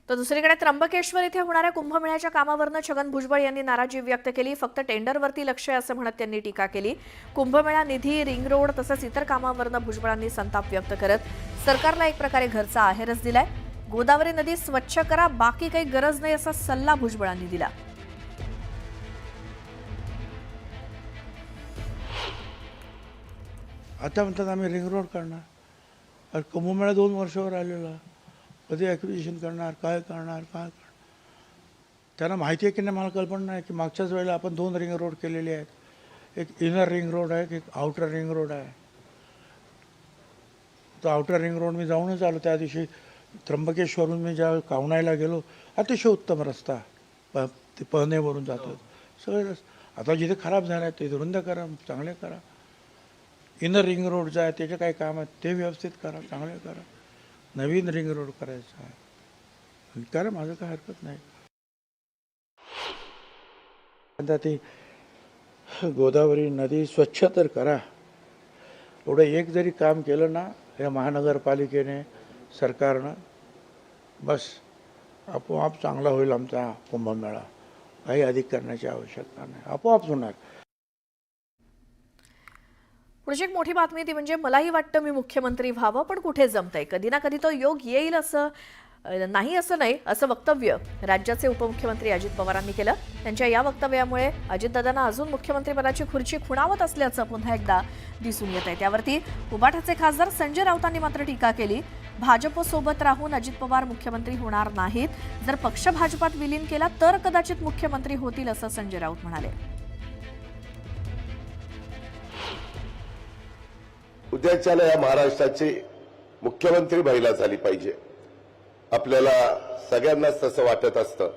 तर दुसरीकडे त्र्यंबकेश्वर इथे होणाऱ्या कुंभमेळ्याच्या कामावरनं छगन भुजबळ यांनी नाराजी व्यक्त केली। फक्त टेंडरवरती लक्ष आहे असं म्हणत त्यांनी टीका केली। कुंभमेळा निधी, रिंग रोड तसंच इतर कामावरनं भुजबळांनी संताप व्यक्त करत सरकारला एक प्रकारे घरचा आहेरच दिलाय। गोदावरी नदी स्वच्छ करा, बाकी काही गरज नाही असा सल्ला भुजबळांनी दिला। आता म्हणतात आम्ही रिंग रोड करणार, कुंभमेळा 2 वर्षावर आलेला, कधी ॲक्विजिशन करणार, काय करणार, काय करणार, त्यांना माहिती आहे की नाही मला कल्पना नाही की मागच्याच वेळेला आपण 2 रिंग रोड केलेले आहेत। एक इनर रिंग रोड आहे, एक आउटर रिंग रोड आहे। तो आउटर रिंग रोड मी जाऊनच आलो त्या दिवशी। त्र्यंबकेश्वरून मी ज्या कावणायला गेलो, अतिशय उत्तम रस्ता, ते पहनेवरून जातो सगळे रस्ते। आता जिथे खराब झाला आहे ते रुंद करा, चांगले करा। इनर रिंग रोड जे आहे त्याचे काही काम आहे ते व्यवस्थित करा, चांगले करा। नवीन रिंग रोड करायचा आहे, करा, माझं काय हरकत नाही। आता ती गोदावरी नदी स्वच्छ तर करा, एवढं एक जरी काम केलं ना या महानगरपालिकेने, सरकारनं, बस आपोआप चांगला होईल आमचा कुंभमेळा। काही अधिक करण्याची आवश्यकता नाही, आपोआप होणार। पुढची एक मोठी बातमी ती म्हणजे मलाही वाटतं मी मुख्यमंत्री व्हावं, पण कुठे जमतंय, कधी ना कधी तो योग येईल असं नाही असं वक्तव्य राज्याचे उपमुख्यमंत्री अजित पवारांनी केलं। त्यांच्या या वक्तव्यामुळे अजितदादांना अजून मुख्यमंत्रीपदाची खुर्ची खुणावत असल्याचं पुन्हा एकदा दिसून येत आहे। त्यावरती उबाठाचे खासदार संजय राऊतांनी मात्र टीका केली। भाजपसोबत राहून अजित पवार मुख्यमंत्री होणार नाहीत, जर पक्ष भाजपात विलीन केला तर कदाचित मुख्यमंत्री होतील असं संजय राऊत म्हणाले। उद्याच्याला या महाराष्ट्राचे मुख्यमंत्री महिला झाली पाहिजे, आपल्याला सगळ्यांनाच तसं वाटत असतं,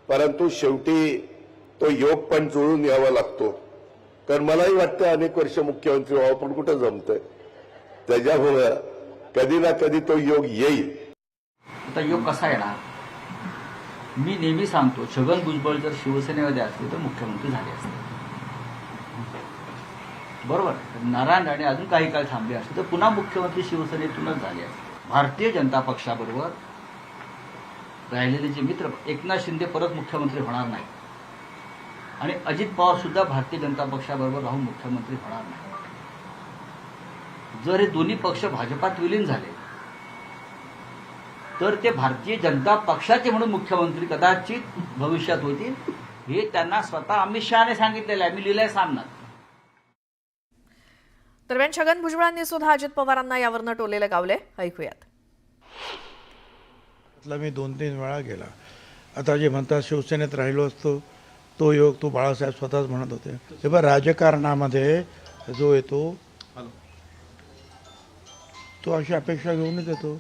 परंतु शेवटी तो योग पण जुळून यावा लागतो। कारण मलाही वाटतं अनेक वर्ष मुख्यमंत्री व्हावं, पण कुठं जमतंय, त्याच्यामुळं कधी ना कधी तो योग येईल। आता योग कसा येणार? मी नेहमी सांगतो, छगन भुजबळ जर शिवसेनेमध्ये असते तर मुख्यमंत्री झाले असते, बरोबर। नारायण राणे अजून काही काळ थांबले असते तर पुन्हा मुख्यमंत्री शिवसेनेतूनच झाले असते। भारतीय जनता पक्षाबरोबर राहिलेले जे मित्र, एकनाथ शिंदे परत मुख्यमंत्री होणार नाही आणि अजित पवार सुद्धा भारतीय जनता पक्षाबरोबर राहून मुख्यमंत्री होणार नाही। जर हे दोन्ही पक्ष भाजपात विलीन झाले तर ते भारतीय जनता पक्षाचे म्हणून मुख्यमंत्री कदाचित भविष्यात होतील, हे त्यांना स्वतः अमित शहाने सांगितलेलं आहे, मी लिहिलंय सामनात। दरम्यान छगन भुजबळांनी सुद्धा अजित पवारांना यावरनं टोलेलं गावले, ऐकूयात। मी 2-3 वेळा गेला। आता जे म्हणतात शिवसेनेत राहिलो असतो तो योग, तो बाळासाहेब स्वतःच म्हणत होते। हे बघ, राजकारणामध्ये जो येतो तो अशी अपेक्षा घेऊनच येतो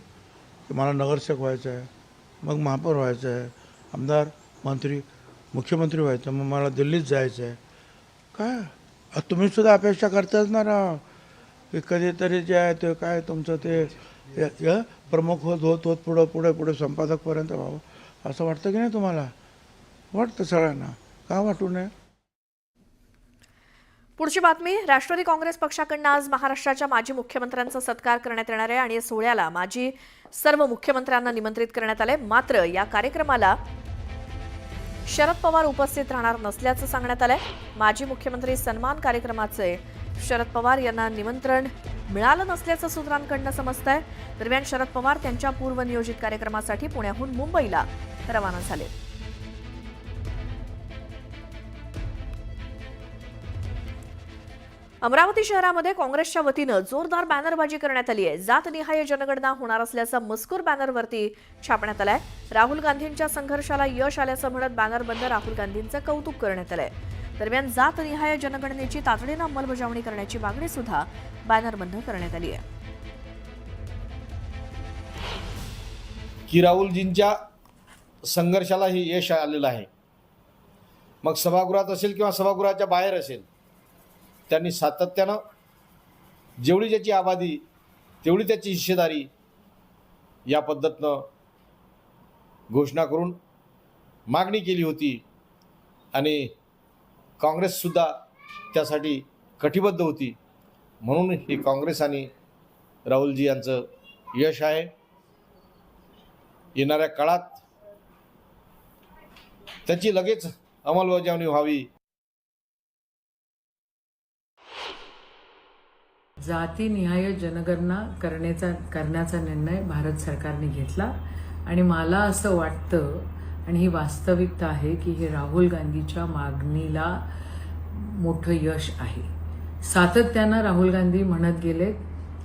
की मला नगरसेवक व्हायचं आहे, मग महापौर व्हायचं आहे, आमदार, मंत्री, मुख्यमंत्री व्हायचं, मग मला दिल्लीत जायचं आहे। काय तुम्ही सुद्धा अपेक्षा करताच ना राव की कधीतरी जे आहे ते काय तुमचं ते प्रमुख होत पुढे संपादकपर्यंत व्हावं, असं वाटतं की नाही तुम्हाला? वाटतं सगळ्यांना, का वाटू नये? पुढची बातमी, राष्ट्रवादी काँग्रेस पक्षाकडून आज महाराष्ट्राच्या माजी मुख्यमंत्र्यांचा सत्कार करण्यात येणार आहे आणि या सोहळ्याला माजी सर्व मुख्यमंत्र्यांना निमंत्रित करण्यात आले। मात्र या कार्यक्रमाला शरद पवार उपस्थित राहणार नसल्याचं सांगण्यात आलंय। माजी मुख्यमंत्री सन्मान कार्यक्रमाचे शरद पवार यांना निमंत्रण मिळालं नसल्याचं सूत्रांकडून समजतंय। दरम्यान शरद पवार त्यांच्या पूर्वनियोजित कार्यक्रमासाठी पुण्याहून मुंबईला रवाना झाले। अमरावती शहरामध्ये काँग्रेसच्या वतीनं जोरदार बॅनरबाजी करण्यात आली आहे। जातनिहाय जनगणना होणार असल्याचा मजकूर बॅनरवरती छापण्यात आलाय। राहुल गांधींच्या संघर्षाला यश आल्याचं म्हणत बॅनरबंद राहुल गांधींचं कौतुक करण्यात आलंय। दरम्यान जातनिहाय जनगणनेची तातडीनं अंमलबजावणी करण्याची मागणी सुद्धा बॅनरबंद करण्यात आली आहे। की राहुलजींच्या संघर्षाला हे यश आलेलं आहे, मग सभागृहात असेल किंवा सभागृहाच्या बाहेर असेल, त्यांनी सातत्यानं जेवढी ज्याची आबादी तेवढी त्याची हिस्सेदारी या पद्धतीनं घोषणा करून मागणी केली होती आणि काँग्रेससुद्धा त्यासाठी कटिबद्ध होती। म्हणून हे काँग्रेस आणि राहुलजी यांचं यश आहे। येणाऱ्या काळात त्याची लगेच अंमलबजावणी व्हावी. जातीनिहाय जनगणना करण्याचा निर्णय भारत सरकारने घेतला आणि मला असं वाटतं आणि ही वास्तविकता आहे की हे राहुल गांधीच्या मागणीला मोठं यश आहे. सातत्यानं राहुल गांधी म्हणत गेले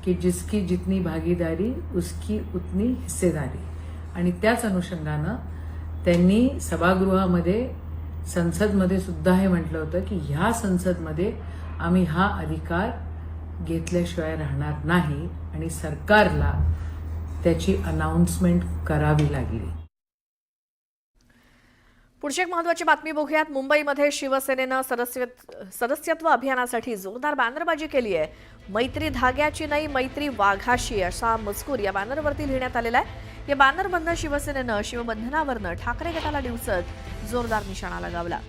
की जिसकी जितनी भागीदारी उसकी उतनी हिस्सेदारी, आणि त्याच अनुषंगानं त्यांनी सभागृहामध्ये संसदमध्ये सुद्धा हे म्हटलं होतं की ह्या संसदमध्ये आम्ही हा अधिकार घेतल्याशिवाय राहणार नाही आणि सरकारला त्याची अनाउन्समेंट करावी लागली. पुढची एक महत्त्वाची बातमी बघूयात. मुंबईमध्ये शिवसेनेनं सदस्यत्व अभियानासाठी जोरदार बॅनरबाजी केली आहे. मैत्री धाग्याची नाही, मैत्री वाघाशी असा मजकूर या बॅनरवरती लिहिण्यात आलेला आहे. या बॅनरमधनं शिवसेनेनं शिवबंधनावरनं ठाकरे गटाला डिवचत जोरदार निशाणा लगावला.